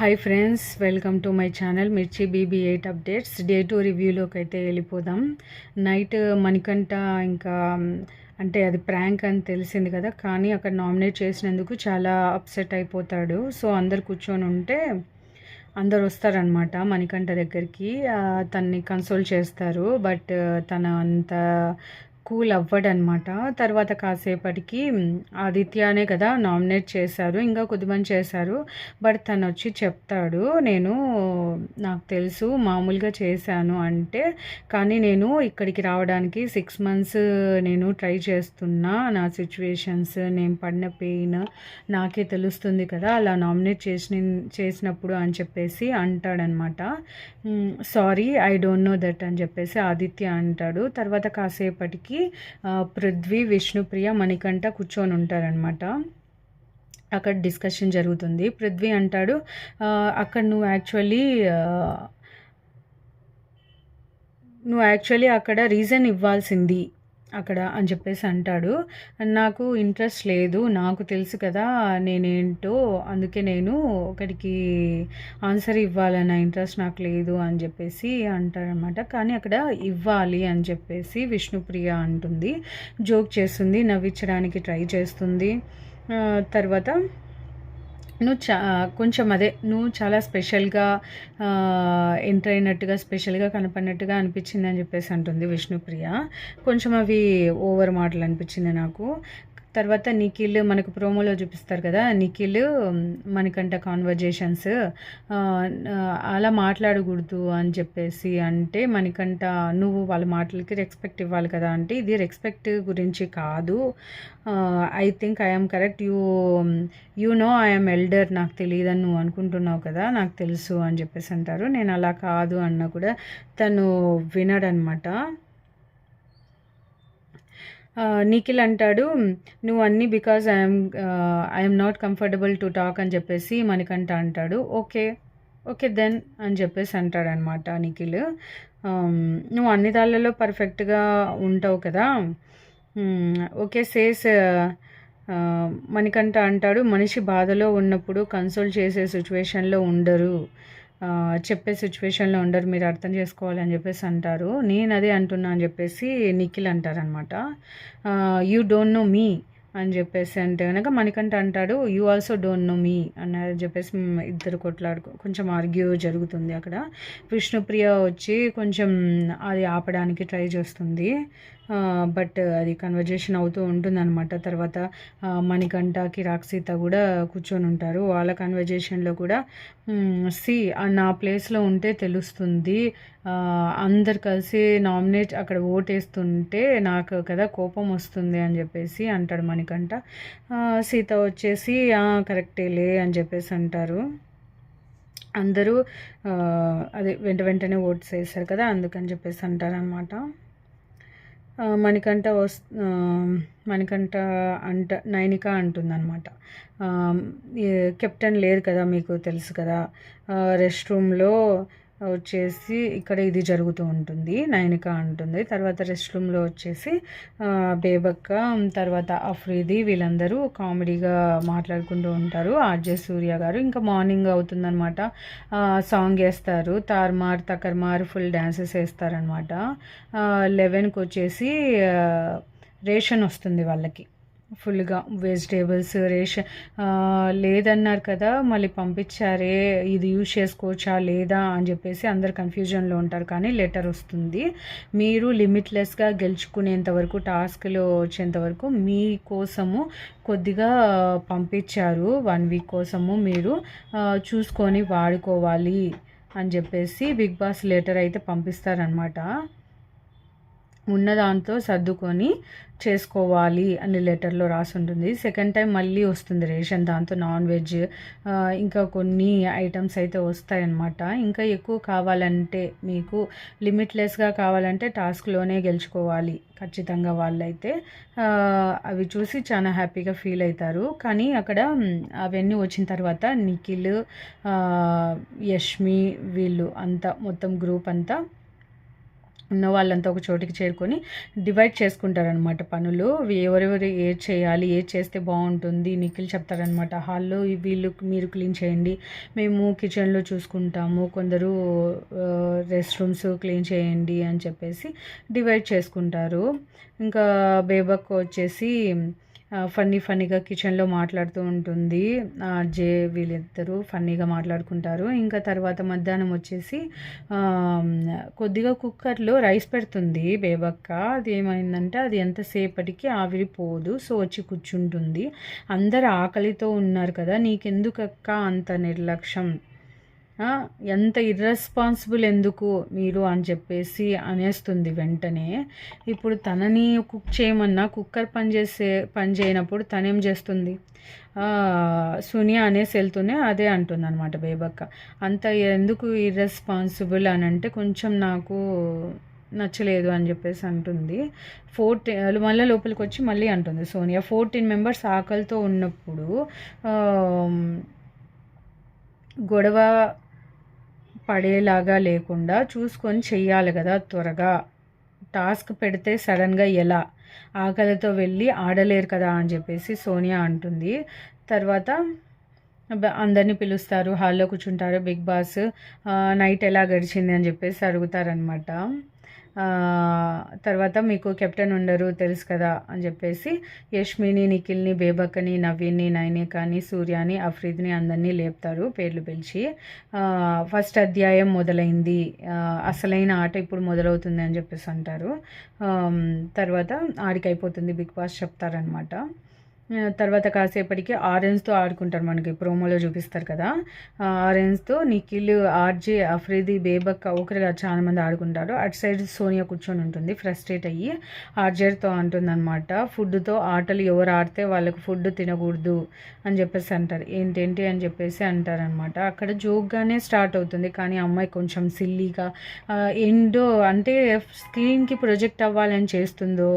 Hi friends, welcome to my channel మిర్చి BB8 updates. Day 2 రివ్యూలోకి అయితే వెళ్ళిపోదాం. నైట్ మణికంఠ ఇంకా అంటే అది ప్రాంక్ అని తెలిసింది కదా, కానీ అక్కడ నామినేట్ చేసినందుకు చాలా అప్సెట్ అయిపోతాడు. సో అందరు కూర్చొని ఉంటే అందరు వస్తారనమాట మణికంఠ దగ్గరికి. తన్ని కన్సోల్ చేస్తారు, బట్ తన అంత కూల్ అవ్వడనమాట. తర్వాత కాసేపటికి ఆదిత్యనే కదా నామినేట్ చేశారు, ఇంకా కొద్దిమంది చేశారు, బట్ తను వచ్చి చెప్తాడు, నాకు తెలుసు మామూలుగా చేశాను అంటే, కానీ నేను ఇక్కడికి రావడానికి 6 months నేను ట్రై చేస్తున్నా. నా సిచ్యువేషన్స్, నేను పడిన పెయిన్ నాకే తెలుస్తుంది కదా అలా నామినేట్ చేసినప్పుడు అని చెప్పేసి అంటాడనమాట. Sorry, I don't know that అని చెప్పేసి ఆదిత్య అంటాడు. తర్వాత కాసేపటికి పృథ్వీ, విష్ణుప్రియ, మణికంఠ కూర్చొని ఉంటారనమాట. అక్కడ డిస్కషన్ జరుగుతుంది. పృథ్వీ అంటాడు, అక్కడ నువ్వు యాక్చువల్లీ అక్కడ రీజన్ ఇవ్వాల్సింది అక్కడ అని చెప్పేసి అంటాడు. నాకు ఇంట్రెస్ట్ లేదు, నాకు తెలుసు కదా నేనేంటో, అందుకే నేను ఒకటికి ఆన్సర్ ఇవ్వాలన్న ఇంట్రెస్ట్ నాకు లేదు అని చెప్పేసి అంటారనమాట. కానీ అక్కడ ఇవ్వాలి అని చెప్పేసి విష్ణుప్రియ అంటుంది, జోక్ చేస్తుంది, నవ్వించడానికి ట్రై చేస్తుంది. తర్వాత నువ్వు చాలా స్పెషల్గా ఎంటర్ అయినట్టుగా, స్పెషల్గా కనపడినట్టుగా అనిపించింది అని చెప్పేసి అంటుంది విష్ణుప్రియ. కొంచెం అవి ఓవర్ మాటలు అనిపించింది నాకు. తర్వాత నిఖిల్, మనకు ప్రోమోలో చూపిస్తారు కదా, నిఖిల్ మనకంట కాన్వర్జేషన్స్ అలా మాట్లాడకూడదు అని చెప్పేసి అంటే, మనకంట నువ్వు వాళ్ళ మాటలకి రెస్పెక్ట్ ఇవ్వాలి కదా అంటే, ఇది రెస్పెక్ట్ గురించి కాదు, I think I'm correct, you know I'm elder, నాకు తెలియదని నువ్వు అనుకుంటున్నావు కదా, నాకు తెలుసు అని చెప్పేసి అంటారు. నేను అలా కాదు అన్నా కూడా తను వినడనమాట. నిఖిల్ అంటాడు, నువ్వు అన్నీ because I'm not comfortable to talk అని చెప్పేసి మణికంఠ అంటాడు. ఓకే దెన్ అని చెప్పేసి అంటాడనమాట నిఖిల్. నువ్వు అన్ని దాళ్ళలో పర్ఫెక్ట్గా ఉంటావు కదా. ఓకే సేస్ మణికంఠ అంటాడు, మనిషి బాధలో ఉన్నప్పుడు కన్సోల్ చేసే సిచ్యువేషన్లో ఉండరు, చెప్పే సిచ్యువేషన్లో ఉండరు, మీరు అర్థం చేసుకోవాలని చెప్పేసి అంటారు. నేను అదే అంటున్నా అని చెప్పేసి నిఖిల్ అంటారనమాట. యూ డోంట్ నో మీ అని చెప్పేసి అంటే కనుక మణికంఠ అంటాడు, యూ ఆల్సో డోంట్ నో మీ అని చెప్పేసి ఇద్దరు కొంచెం ఆర్గ్యూ జరుగుతుంది అక్కడ. విష్ణుప్రియ వచ్చి కొంచెం అది ఆపడానికి ట్రై చేస్తుంది, బట్ అది కన్వర్జేషన్ అవుతూ ఉంటుందన్నమాట. తర్వాత మణికంఠకి రాక్షిత కూడా కూర్చొని ఉంటారు. వాళ్ళ కన్వర్జేషన్లో కూడా నా ప్లేస్లో ఉంటే తెలుస్తుంది, అందరు కలిసి నామినేట్ అక్కడ ఓటేస్తుంటే నాకు కదా కోపం వస్తుంది అని చెప్పేసి అంటాడు మణికంఠ. సీత వచ్చేసి కరెక్టేలే అని చెప్పేసి అంటారు. అందరూ అదే వెంటనే ఓట్స్ వేస్తారు కదా, అందుకని చెప్పేసి అంటారనమాట. మణికంఠ నైనిక అంటుందన్నమాట, కెప్టెన్ లేదు కదా, మీకు తెలుసు కదా, రెస్ట్ రూమ్లో వచ్చేసి ఇక్కడ ఇది జరుగుతూ ఉంటుంది నైనిక అంటుంది. తర్వాత రెస్ట్ రూమ్లో వచ్చేసి బేబక్క, తర్వాత అఫ్రీది, వీళ్ళందరూ కామెడీగా మాట్లాడుకుంటూ ఉంటారు. ఆర్జే సూర్య గారు ఇంకా మార్నింగ్ అవుతుందన్నమాట, సాంగ్ వేస్తారు, తార్మార్ తకర్మార్ ఫుల్ డ్యాన్సెస్ వేస్తారనమాట. 11కి వచ్చేసి రేషన్ వస్తుంది వాళ్ళకి ఫుల్గా, వెజిటేబుల్స్ రేషన్ లేదన్నారు కదా, మళ్ళీ పంపించారే, ఇది యూజ్ చేసుకోవచ్చా లేదా అని చెప్పేసి అందరు కన్ఫ్యూజన్లో ఉంటారు. కానీ లెటర్ వస్తుంది, మీరు లిమిట్లెస్గా గెలుచుకునేంత వరకు, టాస్క్లో వచ్చేంత వరకు మీకోసము కొద్దిగా పంపించారు, 1 week కోసము మీరు చూసుకొని వాడుకోవాలి అని చెప్పేసి బిగ్ బాస్ లెటర్ అయితే పంపిస్తారనమాట. ఉన్న దాంతో సర్దుకొని చేసుకోవాలి అని లెటర్లో రాసి ఉంటుంది. సెకండ్ టైం మళ్ళీ వస్తుంది రేషన్, దాంతో నాన్ వెజ్ ఇంకా కొన్ని ఐటమ్స్ అయితే వస్తాయన్నమాట. ఇంకా ఎక్కువ కావాలంటే, మీకు లిమిట్లెస్గా కావాలంటే టాస్క్లోనే గెలుచుకోవాలి ఖచ్చితంగా వాళ్ళైతే. అవి చూసి చాలా హ్యాపీగా ఫీల్ అవుతారు. కానీ అక్కడ అవన్నీ వచ్చిన తర్వాత నిఖిల్, యష్మి, వీళ్ళు అంతా మొత్తం గ్రూప్ అంతా ఉన్న వాళ్ళంతా ఒక చోటికి చేరుకొని డివైడ్ చేసుకుంటారనమాట పనులు. ఎవరెవరు ఏది చేయాలి, ఏది చేస్తే బాగుంటుంది నిఖిల్ చెప్తారనమాట. హాల్లో వీళ్ళు మీరు క్లీన్ చేయండి, మేము కిచెన్లో చూసుకుంటాము, కొందరు రెస్ట్ రూమ్స్ క్లీన్ చేయండి అని చెప్పేసి డివైడ్ చేసుకుంటారు. ఇంకా బేబక్ వచ్చేసి ఫన్నీగా కిచెన్లో మాట్లాడుతూ ఉంటుంది. జే వీళ్ళిద్దరూ ఫన్నీగా మాట్లాడుకుంటారు. ఇంకా తర్వాత మధ్యాహ్నం వచ్చేసి కొద్దిగా కుక్కర్లో రైస్ పెడుతుంది బేబక్క. అది ఏమైందంటే అది ఎంతసేపటికి ఆవిరిపోదు. సో వచ్చి కూర్చుంటుంది. అందరు ఆకలితో ఉన్నారు కదా, నీకెందుకక్క అంత నిర్లక్ష్యం, ఎంత ఇర్రెస్పాన్సిబుల్ ఎందుకు మీరు అని చెప్పేసి అనేస్తుంది వెంటనే. ఇప్పుడు తనని కుక్ చేయమన్నా కుక్కర్ పని చేయనప్పుడు తనేం చేస్తుంది, సునియా అనేసి వెళ్తూనే అదే అంటుంది అనమాట బేబక్క. అంత ఎందుకు ఇర్రెస్పాన్సిబుల్ అని అంటే కొంచెం నాకు నచ్చలేదు అని చెప్పేసి అంటుంది. 14 మళ్ళీ లోపలికి వచ్చి మళ్ళీ అంటుంది సోనియా, 14 మెంబర్స్ ఆకలితో ఉన్నప్పుడు గొడవ పడేలాగా లేకుండా చూసుకొని చెయ్యాలి కదా, త్వరగా టాస్క్ పెడితే సడన్గా ఎలా, ఆకలితో వెళ్ళి ఆడలేరు కదా అని చెప్పేసి సోనియా అంటుంది. తర్వాత అందరినీ పిలుస్తారు, హాల్లో కూర్చుంటారు. బిగ్ బాస్ నైట్ ఎలా గడిచింది అని చెప్పేసి అడుగుతారనమాట. తర్వాత మీకు కెప్టెన్ ఉండరు తెలుసు కదా అని చెప్పేసి యష్మిని, నిఖిల్ని, బేబక్కని, నవీన్ని, నైనికాని, సూర్యాని, అఫ్రీద్ని అందరినీ లేపుతారు పేర్లు పిలిచి. ఫస్ట్ అధ్యాయం మొదలైంది, అసలైన ఆట ఇప్పుడు మొదలవుతుంది అని చెప్పేసి అంటారు. తర్వాత ఆడికి అయిపోతుంది బిగ్ బాస్ చెప్తారనమాట. తర్వాత కాసేపటికి ఆరెంజ్తో ఆడుకుంటారు, మనకి ప్రోమోలో చూపిస్తారు కదా. ఆరెంజ్తో నిఖిల్, ఆర్జే, అఫ్రీది, బేబక్క ఒకరిగా చాలామంది ఆడుకుంటారు. అటు సైడ్ సోనియా కూర్చొని ఉంటుంది ఫ్రస్ట్రేట్ అయ్యి. ఆర్జేతో అంటుందన్నమాట, ఫుడ్తో ఆటలు ఎవరు ఆడితే వాళ్ళకు ఫుడ్ తినకూడదు అని చెప్పేసి అంటారు. ఏంటేంటి అని చెప్పేసి అంటారనమాట. అక్కడ జోక్గానే స్టార్ట్ అవుతుంది, కానీ అమ్మాయి కొంచెం సిల్లీగా ఏంటో అంటే స్క్రీన్కి ప్రొజెక్ట్ అవ్వాలని చేస్తుందో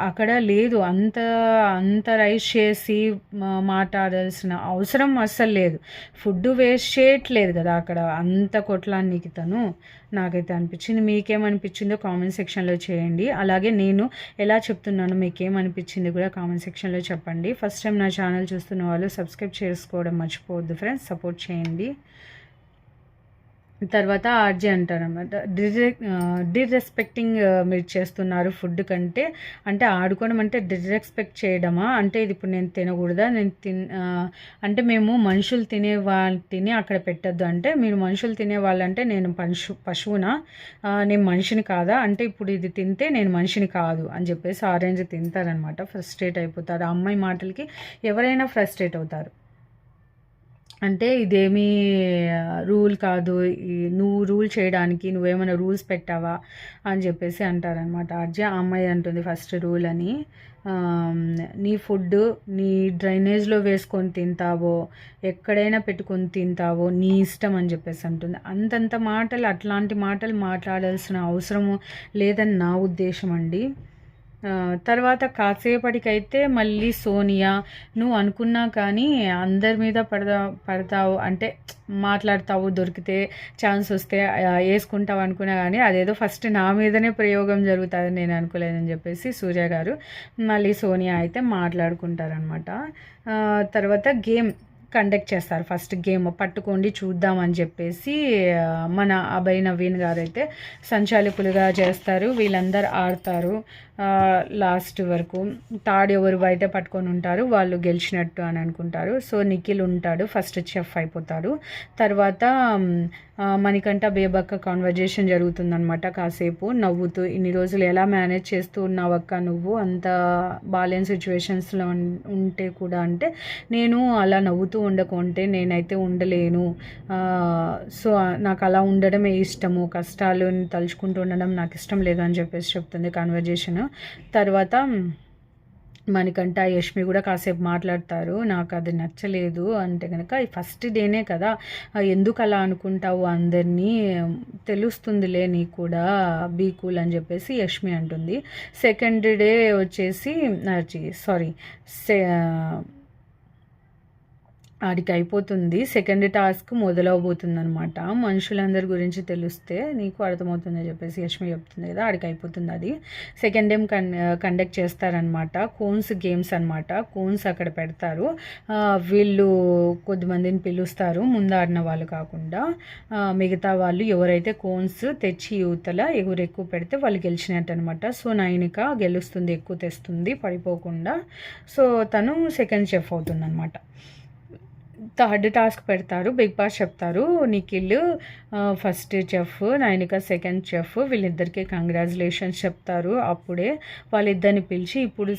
అక్కడ లేదు. అంత రైస్ చేసి మాట్లాడాల్సిన అవసరం అస్సలు లేదు. ఫుడ్ వేస్ట్ చేయట్లేదు కదా అక్కడ, అంత కొట్లానికి తను. నాకైతే అనిపించింది. మీకేమనిపించిందో కామెంట్ సెక్షన్లో చేయండి. అలాగే నేను ఎలా చెప్తున్నానో మీకేమనిపించింది కూడా కామెంట్ సెక్షన్లో చెప్పండి. ఫస్ట్ టైం నా ఛానల్ చూస్తున్న వాళ్ళు సబ్స్క్రైబ్ చేసుకోవడం మర్చిపోవద్దు ఫ్రెండ్స్, సపోర్ట్ చేయండి. తర్వాత ఆర్జే అంటారనమాట, డిస్రెస్పెక్టింగ్ మీరు చేస్తున్నారు ఫుడ్ కంటే, అంటే ఆడుకోవడం అంటే డిస్రెస్పెక్ట్ చేయడమా, అంటే ఇది ఇప్పుడు నేను తినకూడదా, అంటే మేము మనుషులు తినే వాటిని అక్కడ పెట్టద్దు, అంటే మీరు మనుషులు తినే వాళ్ళంటే నేను పశువునా, నేను మనిషిని కాదా, అంటే ఇప్పుడు ఇది తింటే నేను మనిషిని కాదు అని చెప్పేసి ఆరెంజ్ తింటారనమాట. ఫ్రస్ట్రేట్ అయిపోతారు. ఆ అమ్మాయి మాటలకి ఎవరైనా ఫ్రస్ట్రేట్ అవుతారు. అంటే ఇదేమీ రూల్ కాదు, నువ్వు రూల్ చేయడానికి నువ్వేమైనా రూల్స్ పెట్టావా అని చెప్పేసి అంటారనమాట. ఆర్జే అమ్మాయి అంటుంది ఫస్ట్ రూల్ అని, నీ ఫుడ్ నీ డ్రైనేజ్లో వేసుకొని తింటావో ఎక్కడైనా పెట్టుకొని తింటావో నీ ఇష్టం అని చెప్పేసి అంటుంది. అంతంత మాటలు, అట్లాంటి మాటలు మాట్లాడాల్సిన అవసరము లేదని నా ఉద్దేశం అండి. తర్వాత కాసేపటికైతే మళ్ళీ సోనియా, నువ్వు అనుకున్నా కానీ అందరి మీద పడతావు అంటే మాట్లాడతావు, దొరికితే ఛాన్స్ వస్తే వేసుకుంటావు అనుకున్నా కానీ అదేదో ఫస్ట్ నా మీదనే ప్రయోగం జరుగుతుందని నేను అనుకోలేదని చెప్పేసి సూర్య గారు మళ్ళీ సోనియా అయితే మాట్లాడుకుంటారనమాట. తర్వాత గేమ్ కండక్ట్ చేస్తారు. ఫస్ట్ గేమ్ పట్టుకోండి చూద్దామని చెప్పేసి మన అభయ్ నవీన్ గారు అయితే సంచాలకులుగా చేస్తారు. వీళ్ళందరూ ఆడతారు లాస్ట్ వరకు. తాడు ఎవరు అయితే పట్టుకొని ఉంటారు వాళ్ళు గెలిచినట్టు అని అనుకుంటారు. సో నిఖిల్ ఉంటాడు, ఫస్ట్ చెఫ్ అయిపోతాడు. తర్వాత మణికంఠ బేబక్క కాన్వర్జేషన్ జరుగుతుందనమాట. కాసేపు నవ్వుతూ, ఇన్ని రోజులు ఎలా మేనేజ్ చేస్తూ ఉన్నావక్క నువ్వు, అంత బాలేని సిచ్యువేషన్స్లో ఉంటే కూడా, అంటే నేను అలా నవ్వుతూ ఉండకుంటే నేనైతే ఉండలేను, సో నాకు అలా ఉండడమే ఇష్టము, కష్టాలు తలుచుకుంటూ ఉండడం నాకు ఇష్టం లేదు అని చెప్పేసి చెప్తుంది కాన్వర్జేషన్. తర్వాత మనకంట యష్మి కూడా కాసేపు మాట్లాడతారు. నాకు అది నచ్చలేదు అంటే కనుక ఫస్ట్ డేనే కదా, ఎందుకు అలా అనుకుంటావు, అందరినీ తెలుస్తుందిలే నీకు కూడా, బీ కూల్ అని చెప్పేసి యష్మి అంటుంది. సెకండ్ డే వచ్చేసి ఆడికి అయిపోతుంది. సెకండ్ టాస్క్ మొదలవబోతుంది అనమాట. మనుషులందరి గురించి తెలిస్తే నీకు అర్థమవుతుందని చెప్పేసి యష్మి చెప్తుంది కదా, ఆడికి అయిపోతుంది అది. సెకండ్ టైం కండక్ట్ చేస్తారనమాట. కోన్స్ గేమ్స్ అనమాట. కోన్స్ అక్కడ పెడతారు. వీళ్ళు కొద్దిమందిని పిలుస్తారు, ముందు ఆడిన వాళ్ళు కాకుండా. మిగతా వాళ్ళు ఎవరైతే కోన్స్ తెచ్చి యువతల ఎక్కువ పెడితే వాళ్ళు గెలిచినట్టు అనమాట. సో నైనిక గెలుస్తుంది, ఎక్కువ తెస్తుంది పడిపోకుండా. సో తను సెకండ్ చెఫ్ అవుతుంది అనమాట. థర్డ్ టాస్క్ పెడతారు. బిగ్ బాస్ చెప్తారు, Nikhil first chef, Nainika second chef, వీళ్ళిద్దరికీ కంగ్రాచులేషన్స్ చెప్తారు. అప్పుడే వాళ్ళిద్దరిని పిలిచి ఇప్పుడు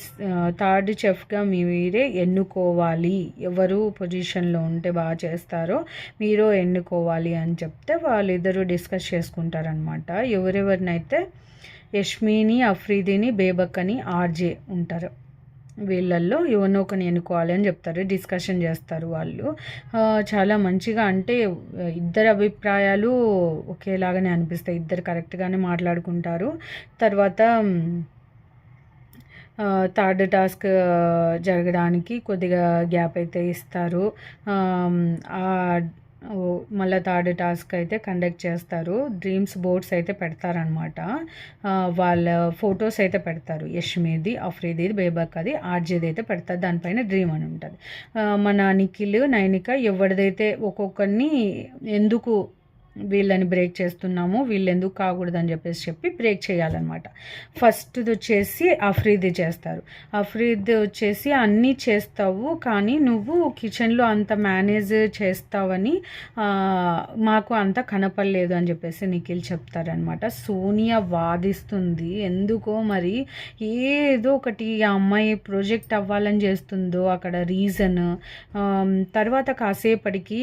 థర్డ్ చెఫ్గా మీరే ఎన్నుకోవాలి, ఎవరు పొజిషన్లో ఉంటే బాగా చేస్తారో మీరు ఎన్నుకోవాలి అని చెప్తే వాళ్ళిద్దరూ డిస్కస్ చేసుకుంటారనమాట. ఎవరెవరినైతే యష్మిని, అఫ్రీదిని, బేబక్కని, ఆర్జే ఉంటారు. వీళ్ళల్లో ఎవరినో ఒకరిని ఎన్నుకోవాలి అని చెప్తారు. డిస్కషన్ చేస్తారు వాళ్ళు. చాలా మంచిగా, అంటే ఇద్దరు అభిప్రాయాలు ఒకేలాగానే అనిపిస్తాయి. ఇద్దరు కరెక్ట్గానే మాట్లాడుకుంటారు. తర్వాత థర్డ్ టాస్క్ జరగడానికి కొద్దిగా గ్యాప్ అయితే ఇస్తారు. మళ్ళీ థర్డ్ టాస్క్ అయితే కండక్ట్ చేస్తారు. డ్రీమ్స్ బోర్డ్స్ అయితే పెడతారనమాట. వాళ్ళ ఫొటోస్ అయితే పెడతారు. యష్మిది, అఫ్రీది, బేబక్కది, ఆర్జేది అయితే పెడతారు. దానిపైన డ్రీమ్ అని ఉంటుంది. మన నిఖిల్, నైనిక ఎవరిదైతే ఒక్కొక్కరిని ఎందుకు వీళ్ళని బ్రేక్ చేస్తున్నాము, వీళ్ళు ఎందుకు కాకూడదని చెప్పి బ్రేక్ చేయాలన్నమాట. ఫస్ట్ది వచ్చేసి అఫ్రీది చేస్తారు. అఫ్రీది వచ్చేసి అన్నీ చేస్తావు కానీ నువ్వు కిచెన్లో అంత మేనేజ్ చేస్తావని మాకు అంత కనపడలేదు అని చెప్పేసి నిఖిల్ చెప్తారనమాట. సోనియా వాదిస్తుంది, ఎందుకో మరి ఏదో ఒకటి ఆ అమ్మాయి ప్రొజెక్ట్ అవ్వాలని చేస్తుందో అక్కడ రీజన్. తర్వాత కాసేపటికి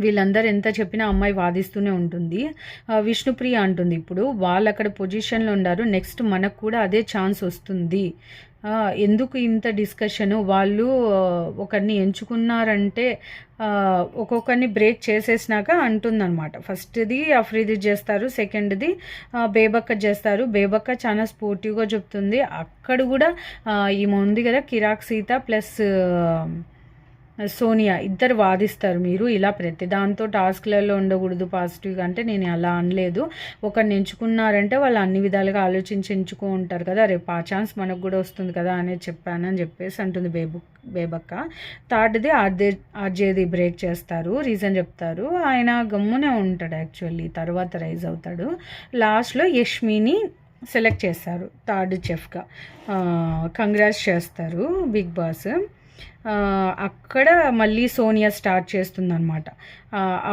వీళ్ళందరూ ఎంత చెప్పినా అమ్మాయి వాదిస్తూనే ఉంటుంది. విష్ణుప్రియ అంటుంది, ఇప్పుడు వాళ్ళు అక్కడ పొజిషన్లో ఉన్నారు, నెక్స్ట్ మనకు కూడా అదే ఛాన్స్ వస్తుంది, ఎందుకు ఇంత డిస్కషను, వాళ్ళు ఒకరిని ఎంచుకున్నారంటే ఒక్కొక్కరిని బ్రేక్ చేసేసినాక అంటుందన్నమాట. ఫస్ట్ది అఫ్రీది చేస్తారు, సెకండ్ది బేబక్క చేస్తారు. బేబక్క చాలా స్పోర్టివ్గా చెప్తుంది. అక్కడ కూడా ఈమె ఉంది కదా కిరాక్ సీత ప్లస్ సోనియా, ఇద్దరు వాదిస్తారు, మీరు ఇలా ప్రతి దాంతో టాస్క్లలో ఉండకూడదు పాజిటివ్గా అంటే నేను అలా అనలేదు, ఒకరిని ఎంచుకున్నారంటే వాళ్ళు అన్ని విధాలుగా ఆలోచించి ఎంచుకుంటారు కదా, రేపు ఆ ఛాన్స్ మనకు కూడా వస్తుంది కదా అనేది చెప్పానని చెప్పేసి అంటుంది బేబక్క. థర్డ్ది ఆర్జేది బ్రేక్ చేస్తారు, రీజన్ చెప్తారు. ఆయన గమ్మునే ఉంటాడు యాక్చువల్లీ, తర్వాత రైజ్ అవుతాడు. లాస్ట్లో యష్మిని సెలెక్ట్ చేస్తారు థర్డ్ చెఫ్గా. కంగ్రాట్స్ చేస్తారు బిగ్ బాస్. అక్కడ మళ్ళీ సోనియా స్టార్ట్ చేస్తుందన్నమాట.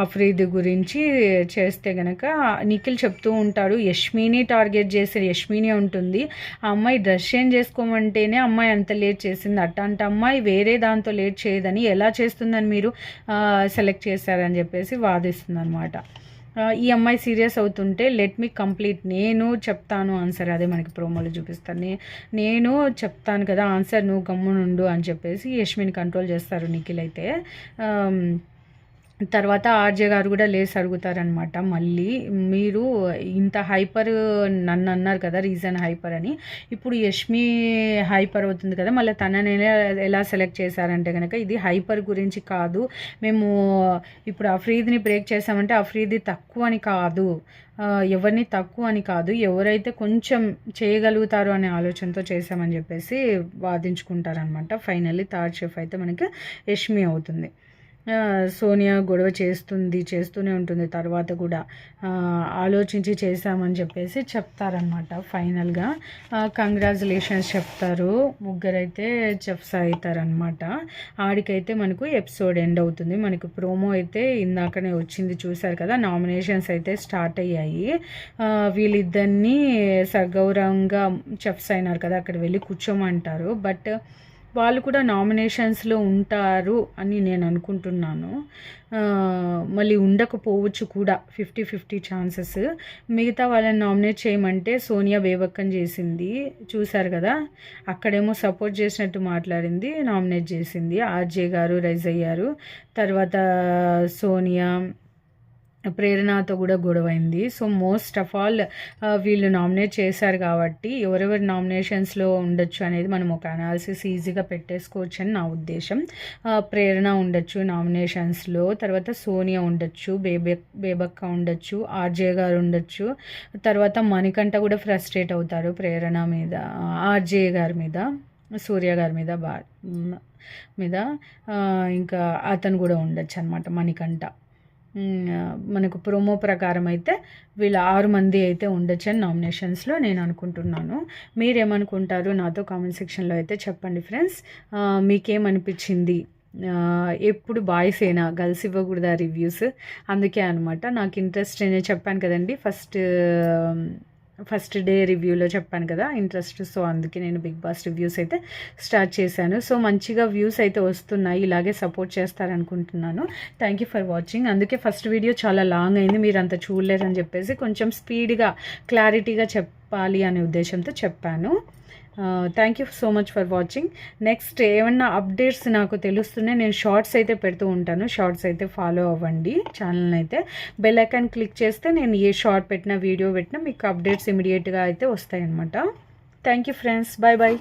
అఫ్రీద్ గురించి చేస్తే గనక నిఖిల్ చెప్తూ ఉంటాడు, యష్మిని టార్గెట్ చేసే యష్మిని ఉంటుంది, ఆ అమ్మాయి డ్రెస్ చేంజ్ చేసుకోమంటేనే అమ్మాయి అంత లేట్ చేసింది, అట్లాంటి అమ్మాయి వేరే దాంతో లేట్ చేయదని ఎలా చేస్తుందని మీరు సెలెక్ట్ చేశారని చెప్పేసి వాదిస్తుంది అనమాట. ఈ అమ్మాయి సీరియస్ అవుతుంటే లెట్ మీ కంప్లీట్, నేను చెప్తాను ఆన్సర్, అదే మనకి ప్రోమోలో చూపిస్తాను, నేను చెప్తాను కదా ఆన్సర్, నువ్వు గమ్మునుండు అని చెప్పేసి యష్మిని కంట్రోల్ చేస్తారు నిఖిల్ అయితే. తర్వాత ఆర్జే గారు కూడా లేసి అడుగుతారనమాట, మళ్ళీ మీరు ఇంత హైపర్ నన్ను అన్నారు కదా రీజన్ హైపర్ అని, ఇప్పుడు యష్మి హైపర్ అవుతుంది కదా, మళ్ళీ తనని ఎలా సెలెక్ట్ చేశారంటే కనుక ఇది హైపర్ గురించి కాదు, మేము ఇప్పుడు అఫ్రీద్ని బ్రేక్ చేసామంటే అఫ్రీది తక్కువ అని కాదు, ఎవరిని తక్కువ అని కాదు, ఎవరైతే కొంచెం చేయగలుగుతారో అనే ఆలోచనతో చేశామని చెప్పేసి వాదించుకుంటారనమాట. ఫైనల్లీ థర్డ్ షెఫ్ అయితే మనకి యష్మి అవుతుంది. సోనియా గొడవ చేస్తూనే ఉంటుంది, తర్వాత కూడా ఆలోచించి చేశామని చెప్పేసి చెప్తారనమాట. ఫైనల్గా కంగ్రాచులేషన్స్ చెప్తారు, ముగ్గురైతే చెఫ్స్ అవుతారనమాట. ఆడికైతే మనకు ఎపిసోడ్ ఎండ్ అవుతుంది. మనకు ప్రోమో అయితే ఇందాకనే వచ్చింది చూసారు కదా, నామినేషన్స్ అయితే స్టార్ట్ అయ్యాయి. వీళ్ళిద్దరినీ సగౌరవంగా చెఫ్స్ అయినారు కదా అక్కడ వెళ్ళి కూర్చోమంటారు, బట్ వాళ్ళు కూడా నామినేషన్స్లో ఉంటారు అని నేను అనుకుంటున్నాను. మళ్ళీ ఉండకపోవచ్చు కూడా, 50-50 ఛాన్సెస్. మిగతా వాళ్ళని నామినేట్ చేయమంటే సోనియా బేబక్కని చేసింది చూశారు కదా, అక్కడేమో సపోర్ట్ చేసినట్టు మాట్లాడింది, నామినేట్ చేసింది. ఆర్జే గారు రైజ్ అయ్యారు, తర్వాత సోనియా, ప్రేరణతో కూడా గొడవైంది. సో మోస్ట్ ఆఫ్ ఆల్ వీళ్ళు నామినేట్ చేశారు కాబట్టి ఎవరెవరు నామినేషన్స్లో ఉండొచ్చు అనేది మనం ఒక అనాలిసిస్ ఈజీగా పెట్టేసుకోవచ్చు అని నా ఉద్దేశం. ప్రేరణ ఉండొచ్చు నామినేషన్స్లో, తర్వాత సోనియా ఉండొచ్చు, బేబక్క ఉండొచ్చు, ఆర్జే గారు ఉండొచ్చు, తర్వాత మణికంఠ కూడా ఫ్రస్ట్రేట్ అవుతారు ప్రేరణ మీద, ఆర్జే గారి మీద, సూర్య గారి మీద మీద ఇంకా అతను కూడా ఉండొచ్చు అనమాట మణికంఠ. మనకు ప్రోమో ప్రకారం అయితే వీళ్ళ 6 మంది అయితే ఉండొచ్చు అని నామినేషన్స్లో నేను అనుకుంటున్నాను. మీరేమనుకుంటారు నాతో కామెంట్ సెక్షన్లో అయితే చెప్పండి ఫ్రెండ్స్. మీకేమనిపించింది? ఎప్పుడు బాయ్స్ అయినా గర్ల్స్ ఇవ్వకూడదా రివ్యూస్? అందుకే అనమాట నాకు ఇంట్రెస్ట్ నేను చెప్పాను కదండి ఫస్ట్ డే రివ్యూలో చెప్పాను కదా ఇంట్రెస్ట్. సో అందుకే నేను బిగ్ బాస్ రివ్యూస్ అయితే స్టార్ట్ చేశాను. సో మంచిగా వ్యూస్ అయితే వస్తున్నాయి, ఇలాగే సపోర్ట్ చేస్తారనుకుంటున్నాను. Thank you for watching. అందుకే ఫస్ట్ వీడియో చాలా లాంగ్ అయింది, మీరు అంత చూడలేదని చెప్పేసి కొంచెం స్పీడ్గా క్లారిటీగా చెప్పాలి అనే ఉద్దేశంతో చెప్పాను. Thank you so much for watching. Next ఏమన్నా అప్డేట్స్ నాకు తెలుస్తున్నాయి, నేను షార్ట్స్ అయితే పెడుతూ ఉంటాను, షార్ట్స్ అయితే ఫాలో అవ్వండి ఛానల్ని అయితే. బెల్ ఐకాన్ క్లిక్ చేస్తే నేను ఏ షార్ట్ పెట్టినా వీడియో పెట్టినా మీకు అప్డేట్స్ ఇమీడియట్గా అయితే వస్తాయన్నమాట. Thank you friends, bye bye.